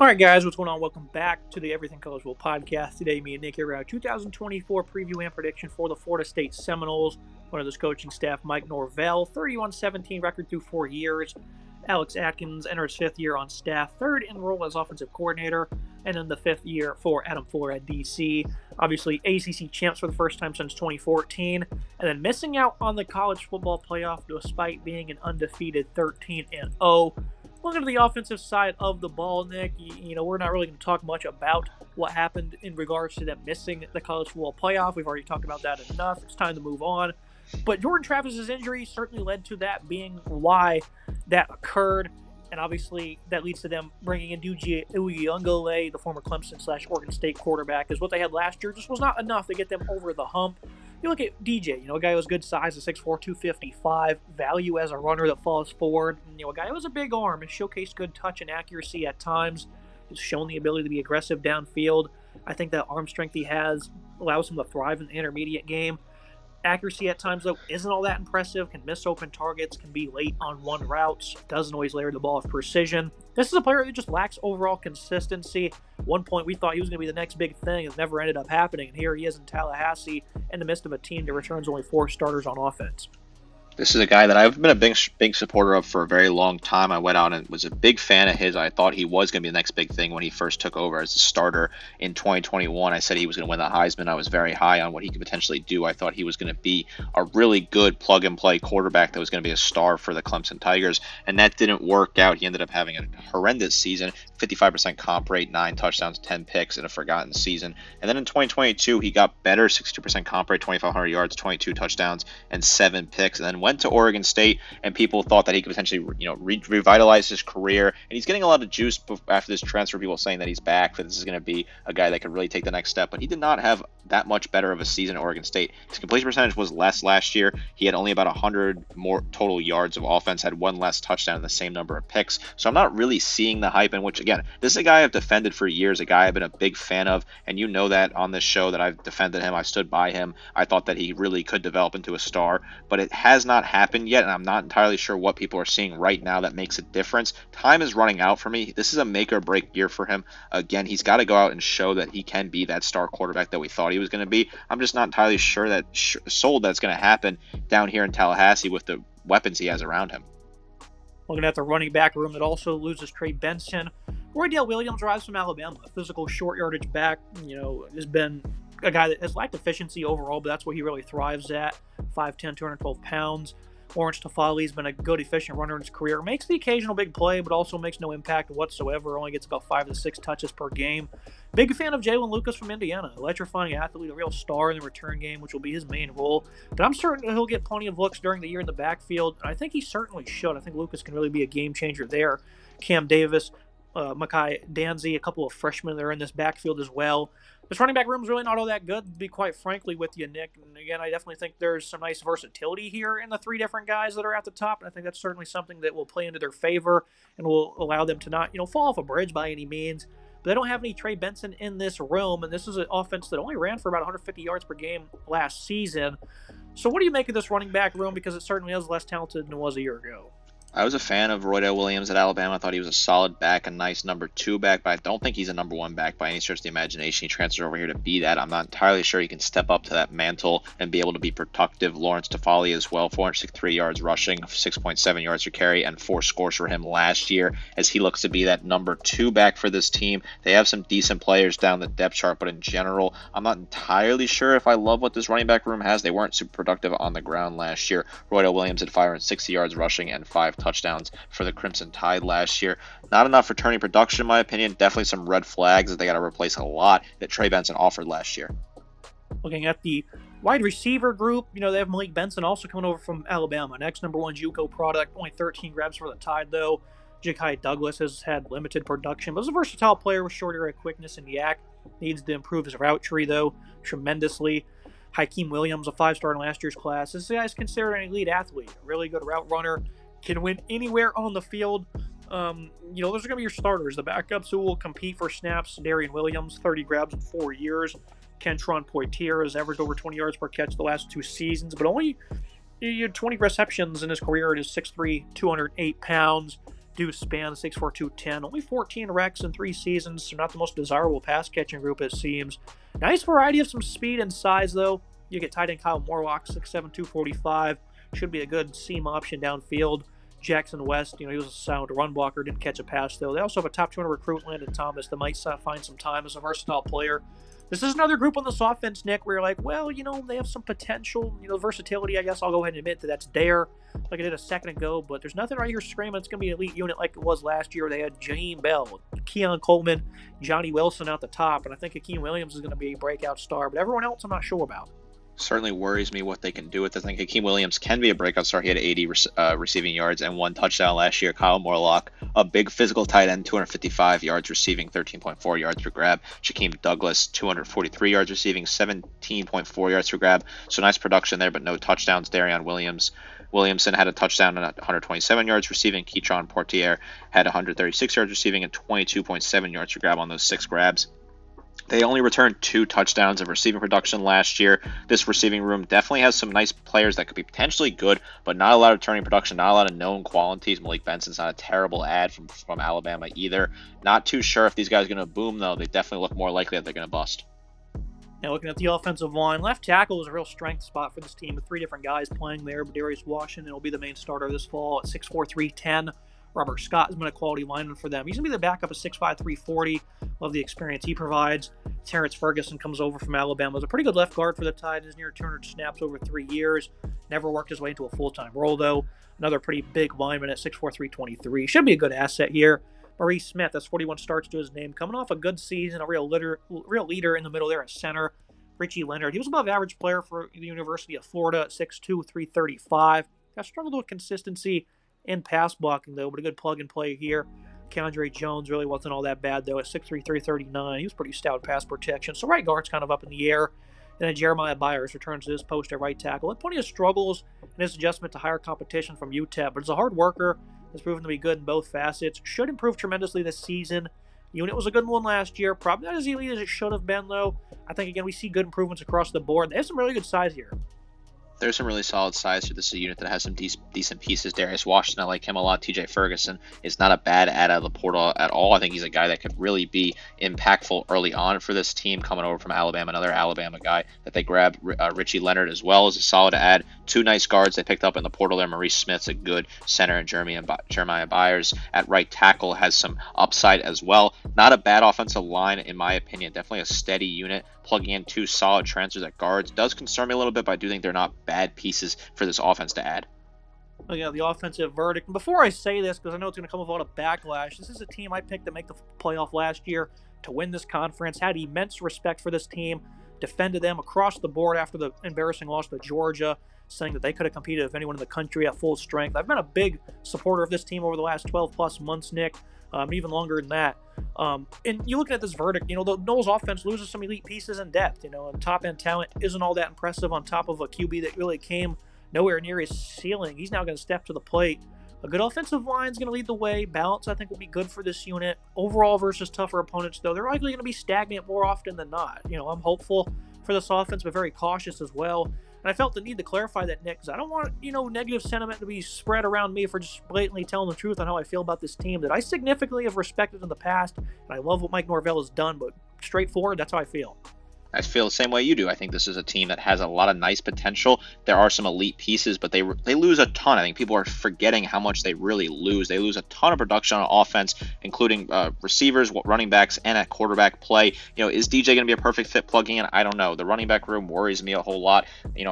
All right, guys, what's going on? Welcome back to the Everything Collegeville podcast. Today, me and Nick here, our 2024 preview and prediction for the Florida State Seminoles. One of this coaching staff, Mike Norvell, 31-17 record through 4 years. Alex Atkins enters 5th year on staff, 3rd in role as offensive coordinator, and then the 5th year for Adam Fuller at DC. Obviously, ACC champs for the first time since 2014, and then missing out on the college football playoff despite being an undefeated 13-0. Looking at the offensive side of the ball, Nick, we're not really going to talk much about what happened in regards to them missing the college football playoff. We've already talked about that enough. It's time to move on. But Jordan Travis's injury certainly led to that being why that occurred. And obviously, that leads to them bringing in Duji Uyunglele, the former Clemson/Oregon State quarterback, because what they had last year just was not enough to get them over the hump. You look at DJ, a guy who was good size at 6'4", 255, value as a runner that falls forward. A guy who has a big arm and showcased good touch and accuracy at times. He's shown the ability to be aggressive downfield. I think that arm strength he has allows him to thrive in the intermediate game. Accuracy at times, though, isn't all that impressive. Can miss open targets, can be late on one routes, doesn't always layer the ball with precision. This is a player that just lacks overall consistency. At one point, we thought he was going to be the next big thing. It never ended up happening, and here he is in Tallahassee in the midst of a team that returns only 4 starters on offense. This is a guy that I've been a big supporter of for a very long time. I went out and was a big fan of his. I thought he was going to be the next big thing when he first took over as a starter in 2021. I said he was going to win the Heisman. I was very high on what he could potentially do. I thought he was going to be a really good plug-and-play quarterback that was going to be a star for the Clemson Tigers, and that didn't work out. He ended up having a horrendous season, 55% comp rate, 9 touchdowns, 10 picks in a forgotten season. And then in 2022, he got better, 62% comp rate, 2,500 yards, 22 touchdowns, and 7 picks, and then went to Oregon State, and people thought that he could potentially revitalize his career, and he's getting a lot of juice after this transfer, people saying that he's back, that this is going to be a guy that could really take the next step, but he did not have that much better of a season at Oregon State. His completion percentage was less last year. He had only about 100 more total yards of offense, had 1 less touchdown and the same number of picks, so I'm not really seeing the hype, in which, again, this is a guy I've defended for years, a guy I've been a big fan of, and you know that on this show that I've defended him, I stood by him, I thought that he really could develop into a star, but it has not happened yet, and I'm not entirely sure what people are seeing right now that makes a difference. Time is running out for me. This is a make or break year for him. Again, he's got to go out and show that he can be that star quarterback that we thought he was going to be. I'm just not entirely sure that sold that's going to happen down here in Tallahassee with the weapons he has around him. Looking at the running back room, that also loses Trey Benson. Roydale Williams arrives from Alabama, a physical short yardage back, has been a guy that has lacked efficiency overall, but that's what he really thrives at. 5'10", 212 pounds. Lawrence Tafali's been a good, efficient runner in his career. Makes the occasional big play, but also makes no impact whatsoever. Only gets about 5 to 6 touches per game. Big fan of Jalen Lucas from Indiana. Electrifying athlete, a real star in the return game, which will be his main role. But I'm certain he'll get plenty of looks during the year in the backfield. And I think he certainly should. I think Lucas can really be a game changer there. Cam Davis, Makai Danzy, a couple of freshmen that are in this backfield as well. This running back room is really not all that good, to be quite frankly with you, Nick. And again, I definitely think there's some nice versatility here in the 3 different guys that are at the top. And I think that's certainly something that will play into their favor and will allow them to not, fall off a bridge by any means. But they don't have any Trey Benson in this room, and this is an offense that only ran for about 150 yards per game last season. So what do you make of this running back room? Because it certainly is less talented than it was a year ago. I was a fan of Roydale Williams at Alabama. I thought he was a solid back, a nice number 2 back, but I don't think he's a number 1 back by any stretch of the imagination. He transferred over here to be that. I'm not entirely sure he can step up to that mantle and be able to be productive. Lawrence Tafali as well, 463 yards rushing, 6.7 yards per carry, and 4 scores for him last year as he looks to be that number 2 back for this team. They have some decent players down the depth chart, but in general, I'm not entirely sure if I love what this running back room has. They weren't super productive on the ground last year. Roydale Williams had 560 yards rushing and 5 touchdowns for the Crimson Tide last year. Not enough returning production, in my opinion. Definitely some red flags that they got to replace a lot that Trey Benson offered last year. Looking at the wide receiver group, they have Malik Benson also coming over from Alabama. Next number 1 JUCO product, only 13 grabs for the Tide, though. Ja'Kai Douglas has had limited production, but is a versatile player with short area quickness and yak. Needs to improve his route tree, though, tremendously. Hakeem Williams, a 5-star in last year's class. This guy is considered an elite athlete, a really good route runner. Can win anywhere on the field. Those are going to be your starters. The backups who will compete for snaps: Darian Williams, 30 grabs in 4 years. Kentron Poitier has averaged over 20 yards per catch the last 2 seasons, but only 20 receptions in his career at his 6'3", 208 pounds. do span 6'4", 210. Only 14 wrecks in 3 seasons, so not the most desirable pass-catching group, it seems. Nice variety of some speed and size, though. You get tight end Kyle Morlock, 6'7", 245. Should be a good seam option downfield. Jackson West, he was a sound run blocker, didn't catch a pass, though. They also have a top 200 recruit, Landon Thomas, that might find some time as a versatile player. This is another group on this offense, Nick, where you're like, well, they have some potential, versatility, I guess. I'll go ahead and admit that's there, like I did a second ago, but there's nothing right here screaming it's going to be an elite unit like it was last year. They had Jaheim Bell, Keon Coleman, Johnny Wilson out the top, and I think Akeem Williams is going to be a breakout star, but everyone else I'm not sure about. Certainly worries me what they can do with it. I think Akeem Williams can be a breakout star. He had 80 receiving yards and 1 touchdown last year. Kyle Morlock, a big physical tight end, 255 yards receiving, 13.4 yards per grab. Shaquem Douglas, 243 yards receiving, 17.4 yards per grab. So nice production there, but no touchdowns. Darion Williamson had a touchdown and 127 yards receiving. Keitron Portier had 136 yards receiving and 22.7 yards per grab on those 6 grabs. They only returned 2 touchdowns of receiving production last year. This receiving room definitely has some nice players that could be potentially good, but not a lot of returning production, not a lot of known qualities. Malik Benson's not a terrible ad from Alabama either. Not too sure if these guys are going to boom, though. They definitely look more likely that they're going to bust. Now, looking at the offensive line, left tackle is a real strength spot for this team with 3 different guys playing there. But Darius Washington will be the main starter this fall at 6'4", 310. Robert Scott has been a quality lineman for them. He's going to be the backup at 6'5", 340. Love the experience he provides. Terrence Ferguson comes over from Alabama. Is a pretty good left guard for the Titans, near 200 snaps over 3 years. Never worked his way into a full-time role, though. Another pretty big lineman at 6'4", 323. Should be a good asset here. Maurice Smith, that's 41 starts to his name. Coming off a good season, a real leader in the middle there at center. Richie Leonard, he was above average player for the University of Florida at 6'2", 335. Got struggled with consistency in pass blocking, though, but a good plug-and-play here. Keandre Jones really wasn't all that bad, though, at 6'3", 339. He was pretty stout pass protection. So right guard's kind of up in the air. And then Jeremiah Byers returns to his post at right tackle. Had plenty of struggles in his adjustment to higher competition from UTEP, but he's a hard worker. Has proven to be good in both facets. Should improve tremendously this season. Unit was a good one last year. Probably not as elite as it should have been, though. I think, again, we see good improvements across the board. They have some really good size here. There's some really solid size here. This is a unit that has some decent pieces. Darius Washington, I like him a lot. TJ Ferguson is not a bad add out of the portal at all. I think he's a guy that could really be impactful early on for this team coming over from Alabama. Another Alabama guy that they grabbed. Richie Leonard as well is a solid add. 2 nice guards they picked up in the portal there. Maurice Smith's a good center, and Jeremiah Byers at right tackle has some upside as well. Not a bad offensive line in my opinion. Definitely a steady unit. Plugging in 2 solid transfers at guards does concern me a little bit, but I do think they're not bad pieces for this offense to add. Oh, yeah, the offensive verdict. Before I say this, because I know it's going to come with a lot of backlash, this is a team I picked to make the playoff last year, to win this conference, had immense respect for this team, defended them across the board after the embarrassing loss to Georgia, saying that they could have competed with anyone in the country at full strength. I've been a big supporter of this team over the last 12-plus months, Nick. Even longer than that. And you look at this verdict, the Noles offense loses some elite pieces in depth, and top-end talent isn't all that impressive on top of a QB that really came nowhere near his ceiling. He's now going to step to the plate. A good offensive line is going to lead the way. Balance, I think, will be good for this unit. Overall versus tougher opponents, though, they're likely going to be stagnant more often than not. I'm hopeful for this offense, but very cautious as well. And I felt the need to clarify that, Nick, because I don't want, negative sentiment to be spread around me for just blatantly telling the truth on how I feel about this team that I significantly have respected in the past. And I love what Mike Norvell has done, but straightforward, that's how I feel. I feel the same way you do. I think this is a team that has a lot of nice potential. There are some elite pieces, but they lose a ton. I think people are forgetting how much they really lose. They lose a ton of production on offense, including receivers, running backs, and at quarterback play. Is DJ going to be a perfect fit plugging in? I don't know. The running back room worries me a whole lot.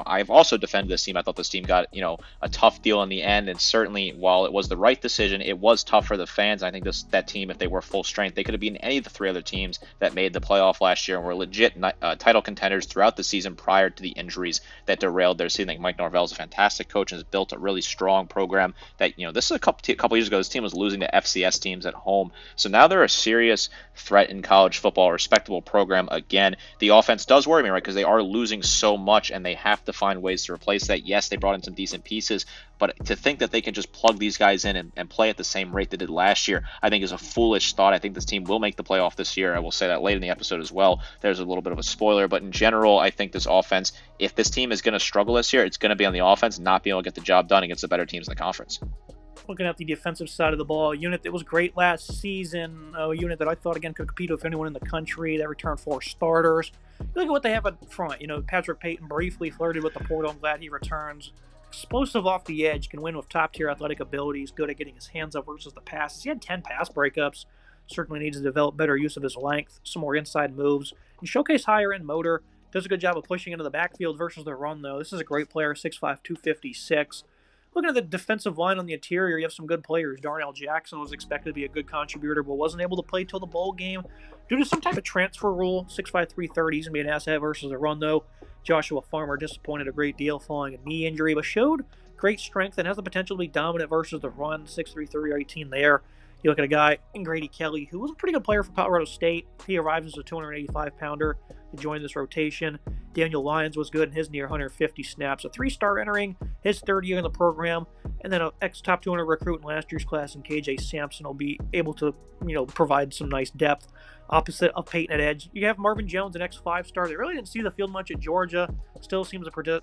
I've also defended this team. I thought this team got, a tough deal in the end, and certainly while it was the right decision, it was tough for the fans. I think that team, if they were full strength, they could have beaten any of the 3 other teams that made the playoff last year and were legit title contenders throughout the season prior to the injuries that derailed their season. I think Mike Norvell is a fantastic coach and has built a really strong program that, this is a couple years ago, this team was losing to FCS teams at home. So now they're a serious threat in college football, a respectable program again. The offense does worry me, right, because they are losing so much and they have to find ways to replace that. Yes, they brought in some decent pieces, but to think that they can just plug these guys in and play at the same rate they did last year, I think is a foolish thought. I think this team will make the playoff this year. I will say that late in the episode as well. There's a little bit of a spoiler, but in general, I think this offense, if this team is going to struggle this year, it's going to be on the offense, not being able to get the job done against the better teams in the conference. Looking at the defensive side of the ball, a unit that was great last season, a unit that I thought, again, could compete with anyone in the country. They returned 4 starters. You look at what they have up front. Patrick Payton briefly flirted with the portal. I'm glad he returns. Explosive off the edge, can win with top-tier athletic abilities, good at getting his hands up versus the passes. He had 10 pass breakups. Certainly needs to develop better use of his length, some more inside moves, and showcase higher-end motor. Does a good job of pushing into the backfield versus the run, though. This is a great player, 6'5", 256. Looking at the defensive line on the interior, you have some good players. Darnell Jackson was expected to be a good contributor, but wasn't able to play till the bowl game due to some type of transfer rule. 6'5", 330. He's going to be an asset versus the run, though. Joshua Farmer disappointed a great deal following a knee injury, but showed great strength and has the potential to be dominant versus the run. 6'3", 318 there. You look at a guy in Grady Kelly, who was a pretty good player for Colorado State. He arrives as a 285-pounder to join this rotation. Daniel Lyons was good in his near 150 snaps. A 3-star entering his third year in the program. And then an ex-top 200 recruit in last year's class in KJ Sampson will be able to, provide some nice depth. Opposite of Peyton at edge, you have Marvin Jones, an ex-5-star. They really didn't see the field much at Georgia. Still seems to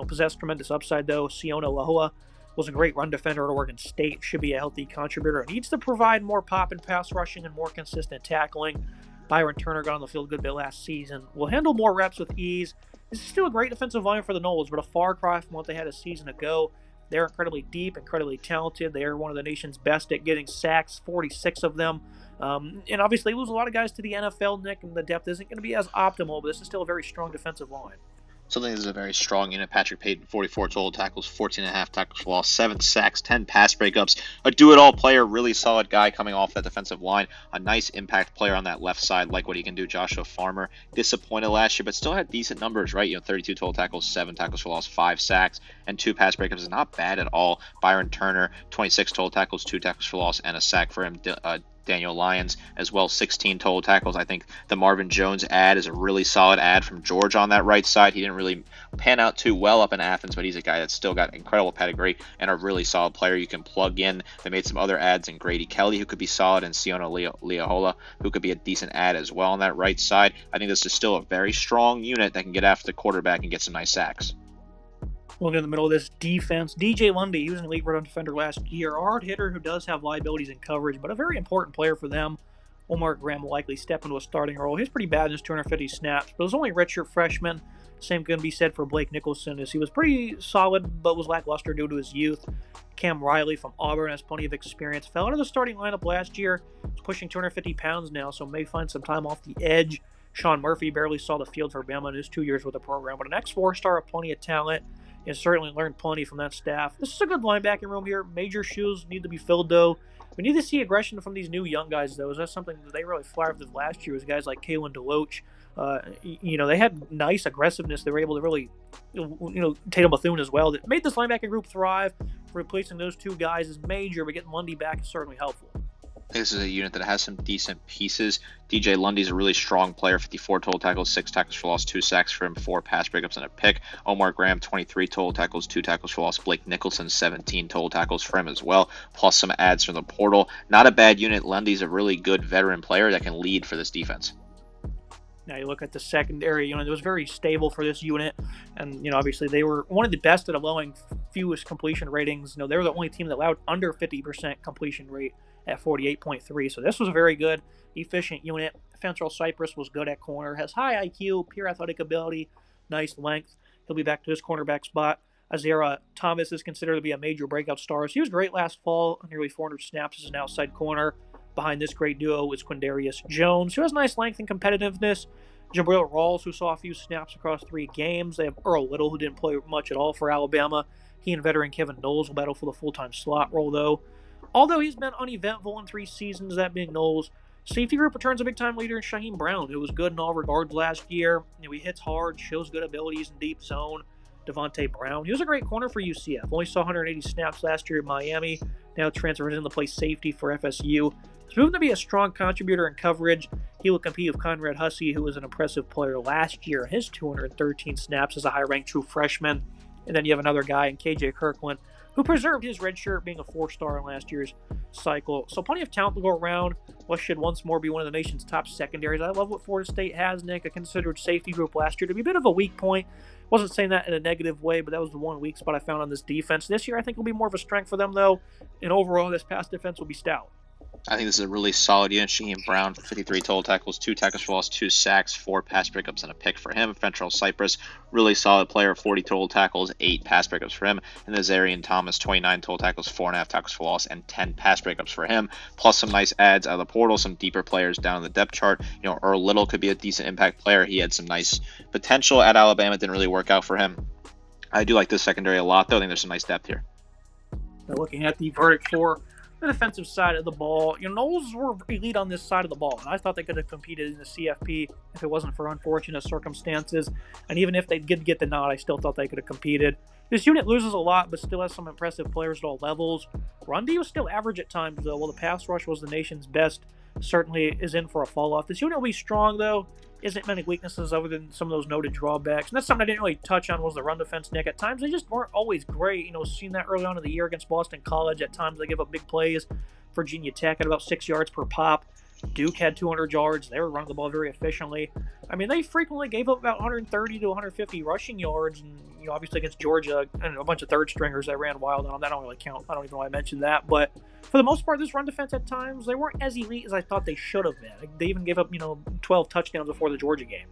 possess tremendous upside, though. Siona Lahua was a great run defender at Oregon State, should be a healthy contributor. Needs to provide more pop and pass rushing and more consistent tackling. Byron Turner got on the field a good bit last season. Will handle more reps with ease. This is still a great defensive line for the Noles, but a far cry from what they had a season ago. They're incredibly deep, incredibly talented. They are one of the nation's best at getting sacks, 46 of them. And obviously, lose a lot of guys to the NFL, Nick, and the depth isn't going to be as optimal, but this is still a very strong defensive line. Something that's a very strong unit. Patrick Payton, 44 total tackles, 14.5 tackles for loss, 7 sacks, 10 pass breakups. A do-it-all player, really solid guy coming off that defensive line. A nice impact player on that left side, like what he can do. Joshua Farmer, disappointed last year, but still had decent numbers, right? 32 total tackles, 7 tackles for loss, 5 sacks, and 2 pass breakups is not bad at all. Byron Turner, 26 total tackles, 2 tackles for loss, and a sack for him. Daniel Lyons as well, 16 total tackles. I think the Marvin Jones ad is a really solid ad from Georgia on that right side. He didn't really pan out too well up in Athens, but he's a guy that's still got incredible pedigree and a really solid player you can plug in. They made some other ads in Grady Kelly, who could be solid, and Siona Leahola, who could be a decent ad as well on that right side. I think this is still a very strong unit that can get after the quarterback and get some nice sacks. Looking in the middle of this defense, DJ Lundy, he was an elite run defender last year. A hard hitter who does have liabilities in coverage, but a very important player for them. Omar Graham will likely step into a starting role. He's pretty bad in his 250 snaps, but it was only redshirt freshman. Same can be said for Blake Nicholson, as he was pretty solid, but was lackluster due to his youth. Cam Riley from Auburn has plenty of experience. Fell out of the starting lineup last year. He's pushing 250 pounds now, so may find some time off the edge. Sean Murphy barely saw the field for Bama in his 2 years with the program, but an ex-4-star with plenty of talent. And certainly learned plenty from that staff. This is a good linebacking room here. Major shoes need to be filled, though. We need to see aggression from these new young guys, though. Is that something that they really flared with last year? Was guys like Kalen DeLoach. They had nice aggressiveness. They were able to really, Tatum Bethune as well. That made this linebacking group thrive. Replacing those two guys is major, but getting Lundy back is certainly helpful. This is a unit that has some decent pieces. DJ Lundy's a really strong player, 54 total tackles, 6 tackles for loss, 2 sacks for him, 4 pass breakups, and a pick. Omar Graham, 23 total tackles, 2 tackles for loss. Blake Nicholson, 17 total tackles for him as well, plus some adds from the portal. Not a bad unit. Lundy's a really good veteran player that can lead for this defense. Now you look at the secondary, it was very stable for this unit. And, obviously they were one of the best at allowing fewest completion ratings. They were the only team that allowed under 50% completion rate at 48.3. So this was a very good, efficient unit. Fentrell Cypress was good at corner, has high IQ, pure athletic ability, nice length. He'll be back to his cornerback spot. Azera Thomas is considered to be a major breakout star. He was great last fall, nearly 400 snaps as an outside corner. Behind this great duo is Quindarius Jones, who has nice length and competitiveness. Jabril Rawls, who saw a few snaps across 3 games. They have Earl Little, who didn't play much at all for Alabama. He and veteran Kevin Knowles will battle for the full-time slot role, though. Although he's been uneventful in 3 seasons, that being Knowles. Safety group returns a big-time leader in Shaheem Brown, who was good in all regards last year. He hits hard, shows good abilities in deep zone. Devontae Brown, he was a great corner for UCF. Only saw 180 snaps last year at Miami. Now transfers in to play safety for FSU. He's proven to be a strong contributor in coverage. He will compete with Conrad Hussey, who was an impressive player last year. His 213 snaps as a high-ranked true freshman. And then you have another guy in KJ Kirkland, who preserved his red shirt being a 4-star in last year's cycle. So plenty of talent to go around. What should once more be one of the nation's top secondaries. I love what Florida State has, Nick. A considered safety group last year to be a bit of a weak point. Wasn't saying that in a negative way, but that was the one weak spot I found on this defense. This year, I think will be more of a strength for them, though. And overall, this pass defense will be stout. I think this is a really solid unit. Shaheem Brown, 53 total tackles, 2 tackles for loss, 2 sacks, 4 pass breakups, and a pick for him. Fentrell Cypress, really solid player, 40 total tackles, 8 pass breakups for him. And then Zarian Thomas, 29 total tackles, 4.5 tackles for loss, and 10 pass breakups for him. Plus some nice adds out of the portal, some deeper players down in the depth chart. Earl Little could be a decent impact player. He had some nice potential at Alabama. Didn't really work out for him. I do like this secondary a lot, though. I think there's some nice depth here. Now looking at the verdict for the defensive side of the ball, Noles were elite on this side of the ball. And I thought they could have competed in the CFP if it wasn't for unfortunate circumstances. And even if they did get the nod, I still thought they could have competed. This unit loses a lot, but still has some impressive players at all levels. Run D was still average at times, though. While the pass rush was the nation's best, certainly is in for a fall-off. This unit will be strong, though. Isn't many weaknesses other than some of those noted drawbacks. And that's something I didn't really touch on was the run defense, Nick. At times, they just weren't always great. Seen that early on in the year against Boston College. At times, they give up big plays. Virginia Tech at about 6 yards per pop. Duke had 200 yards. They were running the ball very efficiently. I mean, they frequently gave up about 130 to 150 rushing yards. And, obviously against Georgia and a bunch of third stringers that ran wild on them. That don't really count. I don't even know why I mentioned that. But for the most part, this run defense at times, they weren't as elite as I thought they should have been. They even gave up, 12 touchdowns before the Georgia game.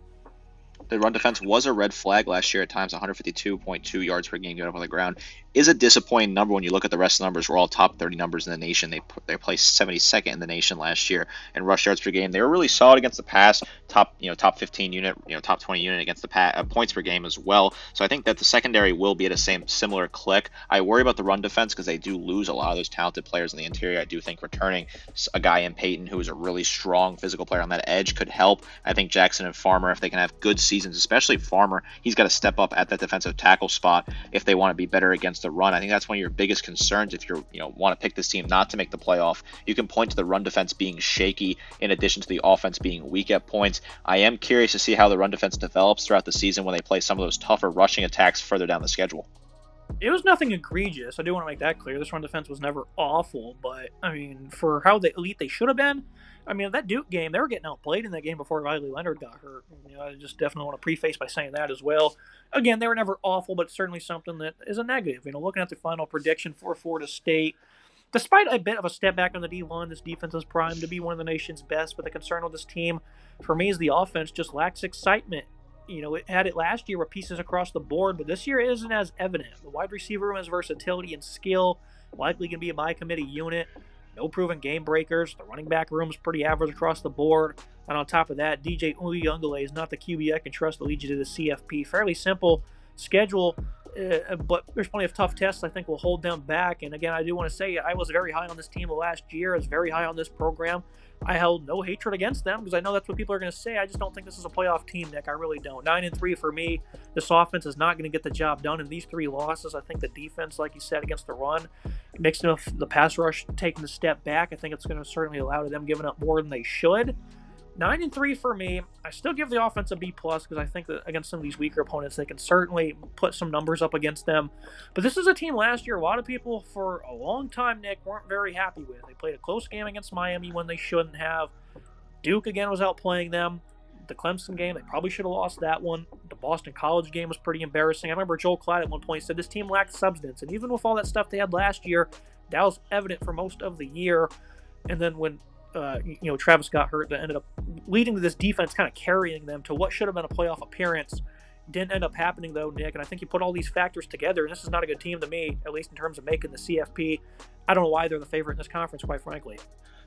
The run defense was a red flag last year at times. 152.2 yards per game given up on the ground is a disappointing number when you look at the rest of the numbers. We're all top 30 numbers in the nation. They placed 72nd in the nation last year in rush yards per game. They were really solid against the pass, top 15 unit, top 20 unit against the points per game as well. So I think that the secondary will be at a similar click. I worry about the run defense because they do lose a lot of those talented players in the interior. I do think returning a guy in Peyton who is a really strong physical player on that edge could help. I think Jackson and Farmer, if they can have good seasons, especially Farmer, he's got to step up at that defensive tackle spot if they want to be better against the run. I think that's one of your biggest concerns if you want to pick this team not to make the playoff. You can point to the run defense being shaky in addition to the offense being weak at points. I am curious to see how the run defense develops throughout the season when they play some of those tougher rushing attacks further down the schedule. It was nothing egregious. I do want to make that clear. This run defense was never awful, but, for how elite they should have been, that Duke game, they were getting outplayed in that game before Riley Leonard got hurt. I just definitely want to preface by saying that as well. Again, they were never awful, but certainly something that is a negative. Looking at the final prediction for Florida State, despite a bit of a step back on the D1, this defense is primed to be one of the nation's best, but the concern with this team, for me, is the offense just lacks excitement. It had it last year with pieces across the board, but this year it isn't as evident. The wide receiver room has versatility and skill, likely going to be a by-committee unit. No proven game breakers. The running back room is pretty average across the board. And on top of that, DJ Uyunglele is not the QB I can trust to lead you to the CFP. Fairly simple schedule, but there's plenty of tough tests I think will hold them back. And again, I do want to say I was very high on this team last year. I was very high on this program. I held no hatred against them because I know that's what people are going to say. I just don't think this is a playoff team, Nick. I really don't. 9-3 for me. This offense is not going to get the job done in these 3 losses. I think the defense, like you said, against the run, mixed with the pass rush taking a step back, I think it's going to certainly allow to them giving up more than they should. 9-3 for me. I still give the offense a B+ because I think that against some of these weaker opponents, they can certainly put some numbers up against them. But this is a team last year a lot of people for a long time, Nick, weren't very happy with. They played a close game against Miami when they shouldn't have. Duke, again, was outplaying them. The Clemson game, they probably should have lost that one. The Boston College game was pretty embarrassing. I remember Joel Klatt at one point said this team lacked substance. And even with all that stuff they had last year, that was evident for most of the year. And then when Travis got hurt, that ended up leading to this defense kind of carrying them to what should have been a playoff appearance. Didn't end up happening, though, Nick, and I think you put all these factors together, and this is not a good team to me, at least in terms of making the CFP. I don't know why they're the favorite in this conference, quite frankly.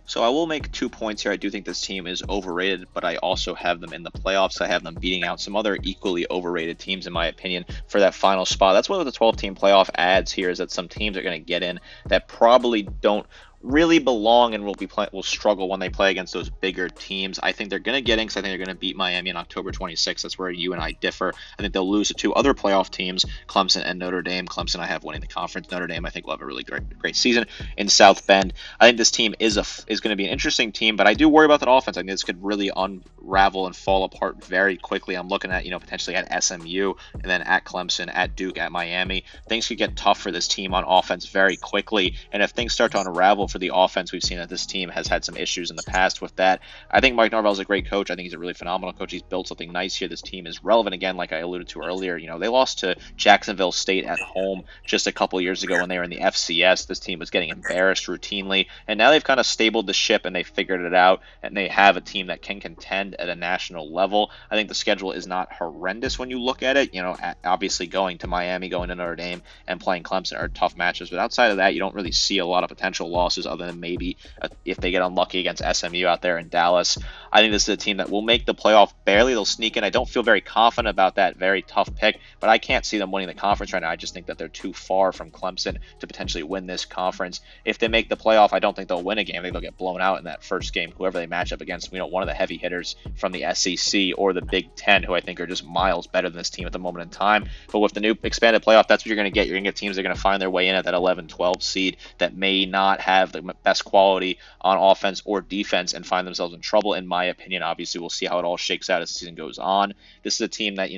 So I will make 2 points here. I do think this team is overrated, but I also have them in the playoffs. I have them beating out some other equally overrated teams, in my opinion, for that final spot. That's what the 12-team playoff adds here, is that some teams are going to get in that probably don't really belong and will struggle when they play against those bigger teams. I think they're going to get in because I think they're going to beat Miami on October 26th. That's where you and I differ. I think they'll lose to two other playoff teams, Clemson and Notre Dame. Clemson I have winning the conference. Notre Dame I think will have a really great season in South Bend. I think this team is going to be an interesting team, but I do worry about that offense. I think this could really unravel and fall apart very quickly. I'm looking at, potentially at SMU and then at Clemson, at Duke, at Miami. Things could get tough for this team on offense very quickly, and if things start to unravel for the offense, we've seen that this team has had some issues in the past with that. I think Mike Norvell is a great coach. I think he's a really phenomenal coach. He's built something nice here. This team is relevant again, like I alluded to earlier. They lost to Jacksonville State at home just a couple years ago when they were in the FCS. This team was getting embarrassed routinely, and now they've kind of stabled the ship and they figured it out, and they have a team that can contend at a national level. I think the schedule is not horrendous when you look at it. Obviously going to Miami, going to Notre Dame, and playing Clemson are tough matches, but outside of that, you don't really see a lot of potential losses other than maybe if they get unlucky against SMU out there in Dallas. I think this is a team that will make the playoff barely. They'll sneak in. I don't feel very confident about that very tough pick, but I can't see them winning the conference right now. I just think that they're too far from Clemson to potentially win this conference. If they make the playoff, I don't think they'll win a game. I think they'll get blown out in that first game, whoever they match up against. One of the heavy hitters from the SEC or the Big Ten, who I think are just miles better than this team at the moment in time. But with the new expanded playoff, that's what you're going to get. You're going to get teams that are going to find their way in at that 11-12 seed that may not have the best quality on offense or defense and find themselves in trouble, in my opinion. Obviously, we'll see how it all shakes out as the season goes on. This is a team that,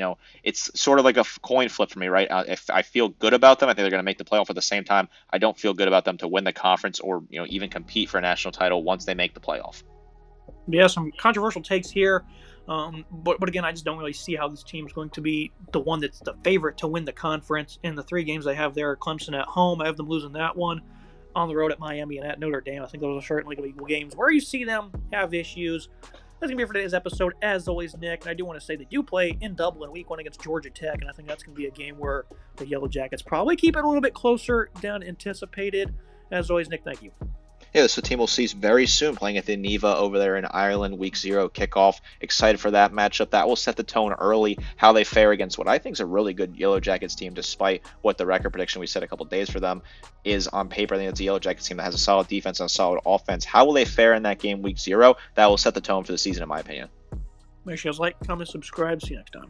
it's sort of like a coin flip for me, right? If I feel good about them, I think they're going to make the playoff. At the same time, I don't feel good about them to win the conference or, even compete for a national title once they make the playoff. Yeah, some controversial takes here. But again, I just don't really see how this team is going to be the one that's the favorite to win the conference. In the three games I have there, Clemson at home, I have them losing that one. On the road at Miami and at Notre Dame, I think those are certainly going to be games where you see them have issues. That's going to be it for today's episode. As always, Nick, and I do want to say they do play in Dublin week 1 against Georgia Tech, and I think that's going to be a game where the Yellow Jackets probably keep it a little bit closer than anticipated. As always, Nick, thank you. Yeah, this is a team we'll see very soon playing at the Neva over there in Ireland, week 0 kickoff. Excited for that matchup. That will set the tone early, how they fare against what I think is a really good Yellow Jackets team, despite what the record prediction we set a couple days for them is on paper. I think it's a Yellow Jackets team that has a solid defense and a solid offense. How will they fare in that game week 0? That will set the tone for the season, in my opinion. Make sure you guys like, comment, subscribe. See you next time.